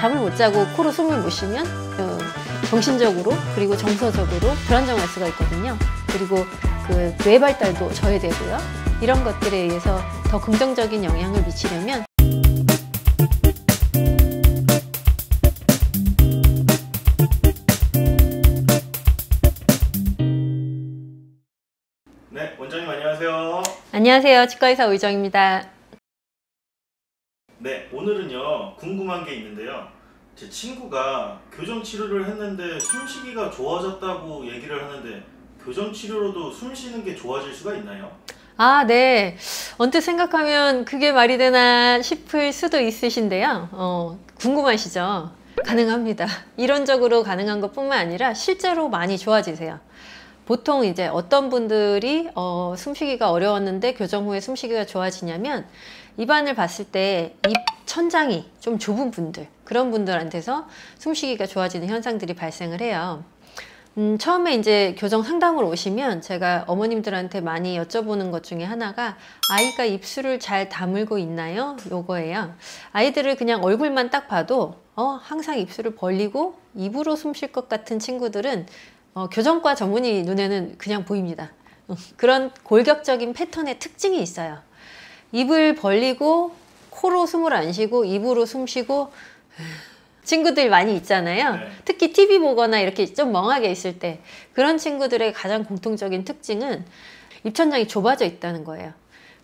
잠을 못 자고 코로 숨을 못 쉬면 정신적으로 그리고 정서적으로 불안정할 수가 있거든요. 그리고 그 뇌 발달도 저해되고요. 이런 것들에 의해서 더 긍정적인 영향을 미치려면 네, 원장님 안녕하세요. 안녕하세요. 치과의사 오유정입니다. 네, 오늘은요 궁금한 게 있는데요. 제 친구가 교정치료를 했는데 숨쉬기가 좋아졌다고 얘기를 하는데 교정치료로도 숨쉬는 게 좋아질 수가 있나요? 네. 언뜻 생각하면 그게 말이 되나 싶을 수도 있으신데요. 궁금하시죠? 가능합니다. 이론적으로 가능한 것뿐만 아니라 실제로 많이 좋아지세요. 보통 이제 어떤 분들이 숨쉬기가 어려웠는데 교정 후에 숨쉬기가 좋아지냐면 입안을 봤을 때 입 천장이 좀 좁은 분들, 그런 분들한테서 숨쉬기가 좋아지는 현상들이 발생을 해요. 처음에 이제 교정 상담으로 오시면 제가 어머님들한테 많이 여쭤보는 것 중에 하나가 아이가 입술을 잘 다물고 있나요? 요거예요. 아이들을 그냥 얼굴만 딱 봐도 항상 입술을 벌리고 입으로 숨 쉴 것 같은 친구들은 교정과 전문의 눈에는 그냥 보입니다. 그런 골격적인 패턴의 특징이 있어요. 입을 벌리고 코로 숨을 안 쉬고 입으로 숨 쉬고 친구들 많이 있잖아요. 네. 특히 TV 보거나 이렇게 좀 멍하게 있을 때 그런 친구들의 가장 공통적인 특징은 입천장이 좁아져 있다는 거예요.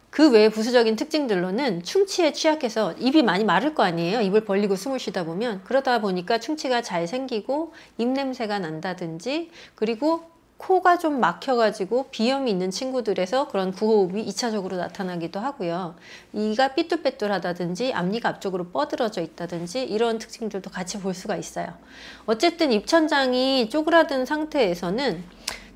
그 외에 부수적인 특징들로는 충치에 취약해서 입이 많이 마를 거 아니에요. 입을 벌리고 숨을 쉬다 보면. 그러다 보니까 충치가 잘 생기고 입냄새가 난다든지, 그리고 코가 좀 막혀가지고 비염이 있는 친구들에서 그런 구호흡이 2차적으로 나타나기도 하고요. 이가 삐뚤빼뚤하다든지 앞니가 앞쪽으로 뻗어져 있다든지 이런 특징들도 같이 볼 수가 있어요. 어쨌든 입천장이 쪼그라든 상태에서는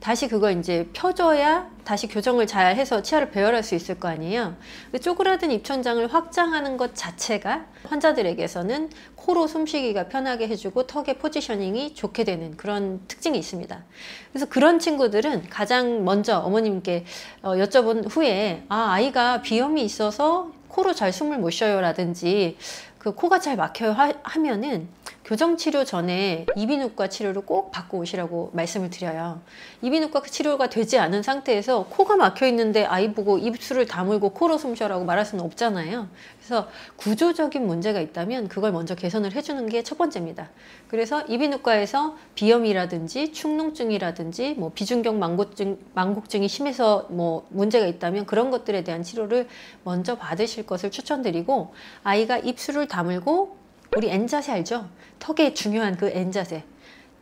다시 그걸 이제 펴줘야 다시 교정을 잘 해서 치아를 배열할 수 있을 거 아니에요. 그 쪼그라든 입천장을 확장하는 것 자체가 환자들에게서는 코로 숨쉬기가 편하게 해주고 턱의 포지셔닝이 좋게 되는 그런 특징이 있습니다. 그래서 그런 친구들은 가장 먼저 어머님께 여쭤본 후에 아이가 비염이 있어서 코로 잘 숨을 못 쉬어요 라든지 그 코가 잘 막혀요 하면은 교정치료 전에 이비인후과 치료를 꼭 받고 오시라고 말씀을 드려요. 이비인후과 치료가 되지 않은 상태에서 코가 막혀 있는데 아이 보고 입술을 다물고 코로 숨 쉬라고 말할 수는 없잖아요. 그래서 구조적인 문제가 있다면 그걸 먼저 개선을 해주는 게 첫 번째입니다. 그래서 이비인후과에서 비염이라든지 축농증이라든지 뭐 비중격 망곡증이 심해서 뭐 문제가 있다면 그런 것들에 대한 치료를 먼저 받으실 것을 추천드리고, 아이가 입술을 다물고 우리 N자세 알죠? 턱에 중요한 그 N자세,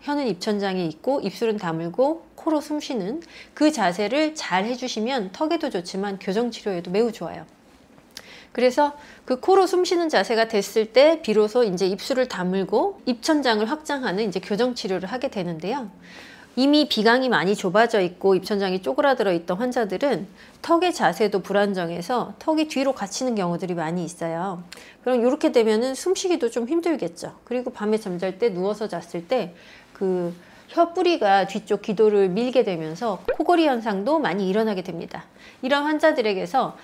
혀는 입천장에 있고 입술은 다물고 코로 숨 쉬는 그 자세를 잘 해주시면 턱에도 좋지만 교정치료에도 매우 좋아요. 그래서 그 코로 숨 쉬는 자세가 됐을 때 비로소 이제 입술을 다물고 입천장을 확장하는 이제 교정치료를 하게 되는데요. 이미 비강이 많이 좁아져 있고 입천장이 쪼그라들어 있던 환자들은 턱의 자세도 불안정해서 턱이 뒤로 갇히는 경우들이 많이 있어요. 그럼 이렇게 되면은 숨쉬기도 좀 힘들겠죠. 그리고 밤에 잠잘 때 누워서 잤을 때 그 혀뿌리가 뒤쪽 기도를 밀게 되면서 코골이 현상도 많이 일어나게 됩니다. 이런 환자들에게서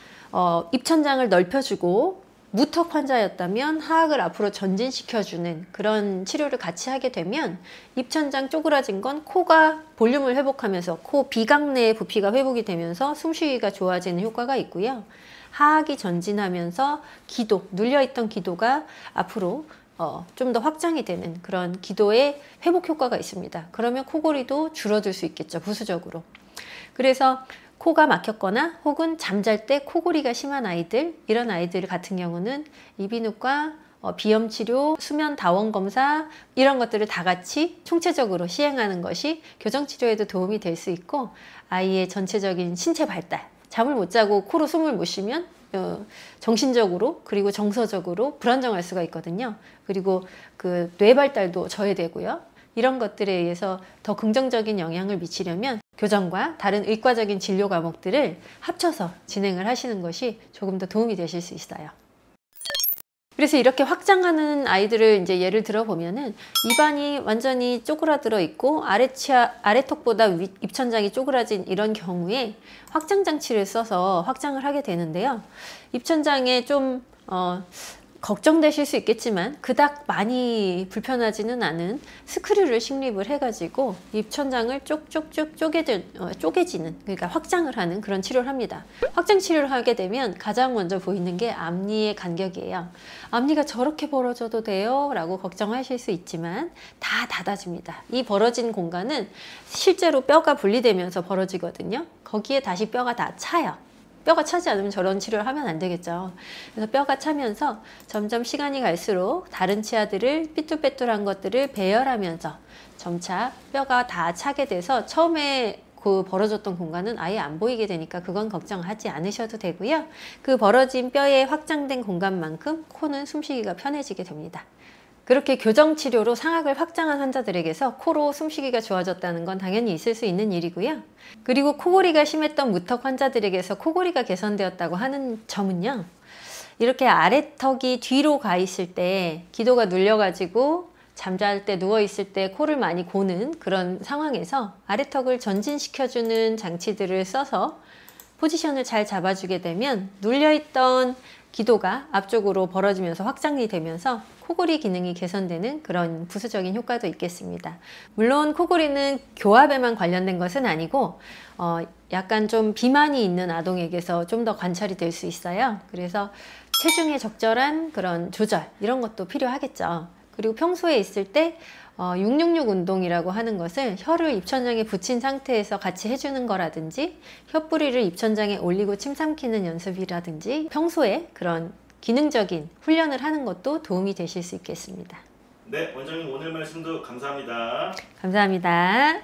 입천장을 넓혀주고 무턱 환자였다면 하악을 앞으로 전진시켜주는 그런 치료를 같이 하게 되면 입천장 쪼그라진 건 코가 볼륨을 회복하면서 코 비강 내의 부피가 회복이 되면서 숨쉬기가 좋아지는 효과가 있고요. 하악이 전진하면서 기도, 눌려있던 기도가 앞으로 좀 더 확장이 되는 그런 기도의 회복 효과가 있습니다. 그러면 코골이도 줄어들 수 있겠죠, 부수적으로. 그래서 코가 막혔거나 혹은 잠잘 때 코골이가 심한 아이들, 이런 아이들 같은 경우는 이비인후과, 비염치료, 수면 다원 검사 이런 것들을 다 같이 총체적으로 시행하는 것이 교정치료에도 도움이 될 수 있고, 아이의 전체적인 신체 발달, 잠을 못 자고 코로 숨을 못 쉬면 정신적으로 그리고 정서적으로 불안정할 수가 있거든요. 그리고 그 뇌 발달도 저해되고요. 이런 것들에 의해서 더 긍정적인 영향을 미치려면 교정과 다른 의과적인 진료 과목들을 합쳐서 진행을 하시는 것이 조금 더 도움이 되실 수 있어요. 그래서 이렇게 확장하는 아이들을 이제 예를 들어 보면은 입안이 완전히 쪼그라들어 있고 아래턱보다 입천장이 쪼그라진 이런 경우에 확장 장치를 써서 확장을 하게 되는데요. 입천장에 좀 걱정되실 수 있겠지만 그닥 많이 불편하지는 않은 스크류를 식립을 해가지고 입천장을 쪽쪽쪽 쪼개지는, 그러니까 확장을 하는 그런 치료를 합니다. 확장 치료를 하게 되면 가장 먼저 보이는 게 앞니의 간격이에요. 앞니가 저렇게 벌어져도 돼요? 라고 걱정하실 수 있지만 다 닫아집니다. 이 벌어진 공간은 실제로 뼈가 분리되면서 벌어지거든요. 거기에 다시 뼈가 다 차요. 뼈가 차지 않으면 저런 치료를 하면 안 되겠죠. 그래서 뼈가 차면서 점점 시간이 갈수록 다른 치아들을 삐뚤빼뚤한 것들을 배열하면서 점차 뼈가 다 차게 돼서 처음에 그 벌어졌던 공간은 아예 안 보이게 되니까 그건 걱정하지 않으셔도 되고요. 그 벌어진 뼈에 확장된 공간만큼 코는 숨쉬기가 편해지게 됩니다. 그렇게 교정치료로 상악을 확장한 환자들에게서 코로 숨쉬기가 좋아졌다는 건 당연히 있을 수 있는 일이고요. 그리고 코골이가 심했던 무턱 환자들에게서 코골이가 개선되었다고 하는 점은요. 이렇게 아래턱이 뒤로 가 있을 때 기도가 눌려가지고 잠잘 때 누워있을 때 코를 많이 고는 그런 상황에서 아래턱을 전진시켜주는 장치들을 써서 포지션을 잘 잡아주게 되면 눌려있던 기도가 앞쪽으로 벌어지면서 확장이 되면서 코골이 기능이 개선되는 그런 부수적인 효과도 있겠습니다. 물론 코골이는 교합에만 관련된 것은 아니고 약간 좀 비만이 있는 아동에게서 좀 더 관찰이 될 수 있어요. 그래서 체중에 적절한 그런 조절 이런 것도 필요하겠죠. 그리고 평소에 있을 때 666 운동이라고 하는 것을 혀를 입천장에 붙인 상태에서 같이 해주는 거라든지 혀뿌리를 입천장에 올리고 침 삼키는 연습이라든지 평소에 그런 기능적인 훈련을 하는 것도 도움이 되실 수 있겠습니다. 네, 원장님 오늘 말씀도 감사합니다. 감사합니다.